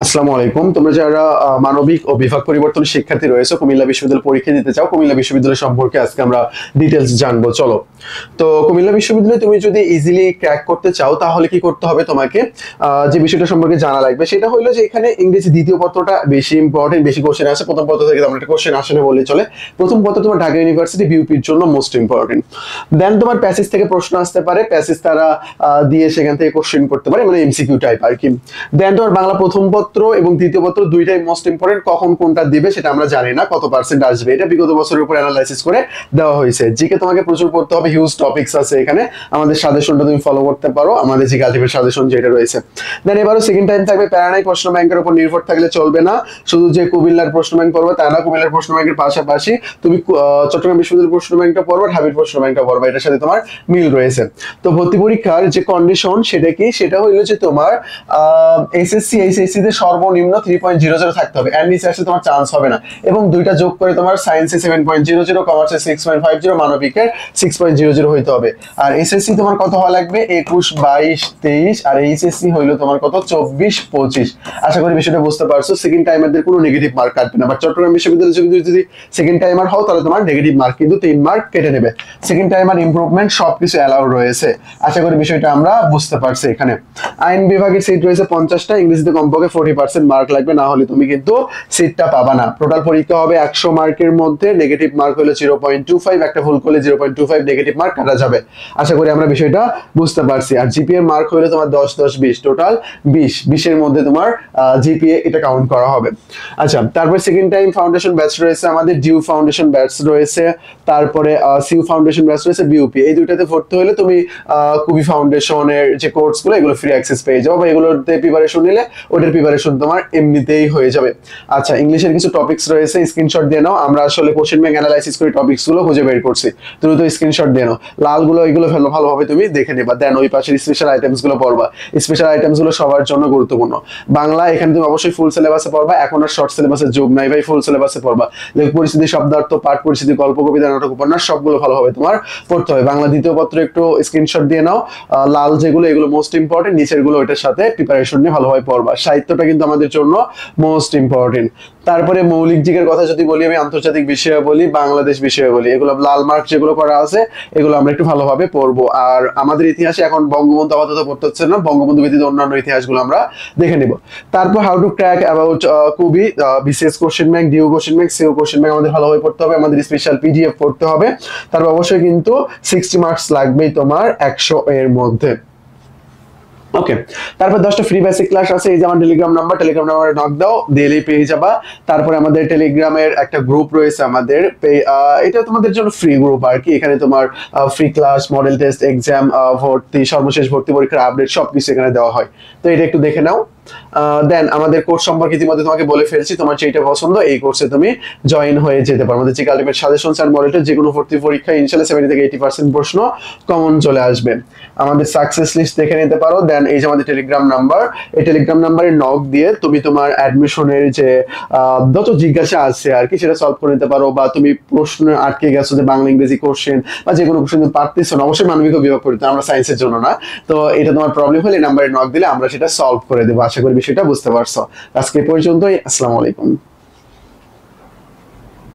আসসালামু আলাইকুম। তোমরা যারা মানবিক ও বিভাগ পরিবর্তন শিক্ষার্থী রয়েছে, কুমিল্লা বিশ্ববিদ্যালয় পরীক্ষা দিতে চাও, কুমিল্লা বিশ্ববিদ্যালয় সম্পর্কে আজকে আমরা ডিটেলস জানবো। চলো। তো কুমিল্লা বিশ্ববিদ্যালয়ে তুমি যদি ইজিলি ক্র্যাক করতে চাও তাহলে কি করতে হবে তোমাকে? যে বিষয়টা সম্পর্কে জানা লাগবে সেটা হলো যে এখানে ইংরেজি দ্বিতীয় পত্রটা বেশি ইম্পর্টেন্ট, বেশি কোশ্চেন আসে। প্রথম পত্র থেকে তেমন একটা কোশ্চেন আসে না বলে চলে। প্রথম পত্র তোমার ঢাকা ইউনিভার্সিটি বিউপির জন্য মোস্ট ইম্পর্টেন্ট। দেন তোমার প্যাসেজ থেকে প্রশ্ন আসতে পারে, প্যাসেজ তারা দিয়ে সেখান থেকে কোশ্চেন করতে পারে, মানে এমসিকিউ টাইপ আর কি। দেন তোমার বাংলা প্রথম পত্র এবং দ্বিতীয় পত্র দুইটাই মোস্ট ইম্পর্টেন্ট। কখন কোনটা দিবে সেটা আমরা জানি না, কত পার্সেন্ট আসবে এটা বিগত বছরের উপর অ্যানালাইসিস করে দেওয়া হয়েছে। জিকে তোমাকে প্রচুর পড়তে হবে, হিউজ টপিকস আছে এখানে। আমাদের সাজেশনটা তুমি ফলো করতে পারো, আমাদের জিকে আলটিমেট সাজেশন যেটা রয়েছে। দেন এবারও সেকেন্ড টাইম থাকবে প্যারানাই, প্রশ্ন ব্যাংকের উপর নির্ভর থাকলে চলবে না। শুধু যে কুমিল্লার প্রশ্ন ব্যাংক পড়বে তা না, কুমিল্লার প্রশ্ন ব্যাংকের পাশাপাশি তুমি চট্টগ্রাম বিশ্ববিদ্যালয়ের প্রশ্ন ব্যাংকটা পড়বে, ঢাবির প্রশ্ন ব্যাংকটা পড়বে, এটার সাথে তোমার মিল রয়েছে। তো ভর্তি পরীক্ষার যে কন্ডিশন সেটা কি? সেটা হইলো যে তোমার এসএসসি এইচএসসি তে সর্বনিম্ন 3.00 থাকতে হবে, এর নিচে আসলে তোমার চান্স হবে না। এবং দুইটা যোগ করে তোমার সায়েন্সে 7.00, কমার্সে 6.50, মানবিকের 6.00 হইতে হবে। আর এসএসসি তোমার কত হওয়া লাগবে? 21, 22, 23। আর এইচএসসি হইলো তোমার কত? 24, 25। আশা করি বিষয়টা বুঝতে পারছো। সেকেন্ড টাইমারদের কোনো নেগেটিভ মার্ক কাটবে না। বাট চট্টগ্রাম বিশ্ববিদ্যালয়ে যদি সেকেন্ড টাইমার হও তাহলে তোমার নেগেটিভ মার্ক কিন্তু 3 মার্ক কেটে নেবে। সেকেন্ড টাইমার ইমপ্রুভমেন্ট সবকিছু অ্যালাউ রয়েছে। আশা করি বিষয়টা আমরা বুঝতে পারছি। এখানে আইন বিভাগের সিট রয়েছে 50টা, ইংরেজিতে কমপক্ষে 40% মার্ক লাগবে, না হলে তুমি কিন্তু সিটটা পাবা না। টোটাল পরীক্ষা হবে 100 মার্কের মধ্যে, নেগেটিভ মার্ক হলো 0.25, একটা ভুল করলে 0.25 নেগেটিভ মার্ক কাটা যাবে। আশা করি আমরা বিষয়টা বুঝতে পারছি। আর জিপিএ মার্ক হলো তোমার 10, 10, 20, টোটাল 20 এর মধ্যে তোমার জিপিএ এটা কাউন্ট করা হবে। আচ্ছা, তারপর সেকেন্ড টাইম ফাউন্ডেশন ব্যাচ রয়েছে, আমাদের ডিউ ফাউন্ডেশন ব্যাচ রয়েছে, তারপরে সিউ ফাউন্ডেশন ব্যাচ রয়েছে, বিউপি। এই দুইটাতে ভর্তি হলে তুমি কুবি ফাউন্ডেশনের যে কোর্সগুলো এগুলো ফ্রি অ্যাক্সেস পেয়ে যাবো, বা এগুলোতে প্রিপারেশন নিলে ওটার প্রিপারেশন তোমার এমনিতেই হয়ে যাবে। আচ্ছা, ইংলিশের কিছু টপিকস রয়েছে, স্ক্রিনশট দিয়ে নাও। আমরা আসলে কোশ্চেন ব্যাংক অ্যানালাইসিস করে টপিকস গুলো খুঁজে বের করছি, তুমি তো স্ক্রিনশট দিয়ে নাও। লালগুলো এগুলো ভালোভাবে তুমি দেখে নেবা। দেন ওই পাশের স্পেশাল আইটেমস গুলো পড়বা। স্পেশাল আইটেমস গুলো সবার জন্য গুরুত্বপূর্ণ। বাংলা এখানে তুমি অবশ্যই ফুল সিলেবাসে পড়বা, এখন আর শর্ট সিলেবাসে যোগ নাই ভাই, ফুল সিলেবাসে পড়বা। পরিস্থিতি, শব্দার্থ, পাঠ পরিস্থিতি, গল্প, কবিতা, নাটক, উপন্যাস সবগুলো ভালোভাবে তোমার পড়তে হবে। বাংলা দ্বিতীয় পত্র একটু স্ক্রিনশট দিয়ে নাও। লাল যেগুলো এগুলো মোস্ট ইম্পর্টেন্ট, নিচের গুলো এটার সাথে প্রিপারেশন নিয়ে ভালোভাবে পড়বা। সাহিত্যটা কিন্তু আমাদের জন্য মোস্ট ইম্পর্টেন্ট। তারপরে মৌলিক দিকের কথা যদি বলি, আমি আন্তর্জাতিক বিষয়ে বলি, বাংলাদেশ বিষয়ে বলি, এগুলো লাল মার্ক যেগুলো করা আছে এগুলো আমরা একটু ভালোভাবে পড়বো। আর আমাদের ইতিহাসে এখন বঙ্গবন্ধু আপাতত পড়তে হচ্ছে না, বঙ্গবন্ধু ব্যতীত অন্যান্য ইতিহাসগুলো আমরা দেখে নিব। তারপর how to crack about Kubi, BCS question bank, DU question bank, CO question bank আমাদের ভালোভাবে পড়তে হবে। আমাদের স্পেশাল পিডিএফ পড়তে হবে। তারপর অবশ্যই কিন্তু 60 মার্কস লাগবেই তোমার 100 এর মধ্যে। ওকে, তারপর 10টা ফ্রি বেসিক ক্লাস আছে। এই যে আমার টেলিগ্রাম নাম্বারে নক দাও, দিলেই পেয়ে যাবা। তারপরে আমাদের টেলিগ্রামের একটা গ্রুপ রয়েছে আমাদের, এটা তোমাদের জন্য ফ্রি গ্রুপ আর কি। এখানে তোমার free class, model test, exam, ভর্তি, সর্বশেষ ভর্তি পরীক্ষার আপডেট সবকিছু এখানে দেওয়া হয়। তো এটা একটু দেখে নাও। দেন আমাদের কোর্স সম্পর্কে ইতিমধ্যে তোমাকে বলে ফেলছি, তোমার যেটা পছন্দ এই কোর্সে তুমি জয়েন হয়ে যেতে পারো। আমাদের যে আলটিমেট সাজেশন আর মডেলটা যে কোনো ভর্তি পরীক্ষায় ইনশাআল্লাহ 70 থেকে 80% প্রশ্ন কমন চলে আসবে। আমাদের সাকসেস লিস্ট দেখে নিতে পারো। দেন এই যে আমাদের টেলিগ্রাম নাম্বার, এই টেলিগ্রাম নাম্বারে নক দিয়ে তুমি তোমার অ্যাডমিশনের যে যত জিজ্ঞাসা আছে আর কি সেটা সলভ করে নিতে পারো। বা তুমি প্রশ্ন আটকে গেছো যে বাংলা ইংরেজি কোশ্চেন বা যে কোনো কোশ্চেন তুমি পারতেছো না, অবশ্যই মানবিক বিভাগ পড়তে, আমরা সায়েন্সের জন্য না। তো এটা তোমার প্রবলেম হলে এই নাম্বারে নক দিলে আমরা সেটা সলভ করে দেবো। আশা করি বিষয়টা বুঝতে পারছো। আজকে পর্যন্তই। আসসালামু আলাইকুম।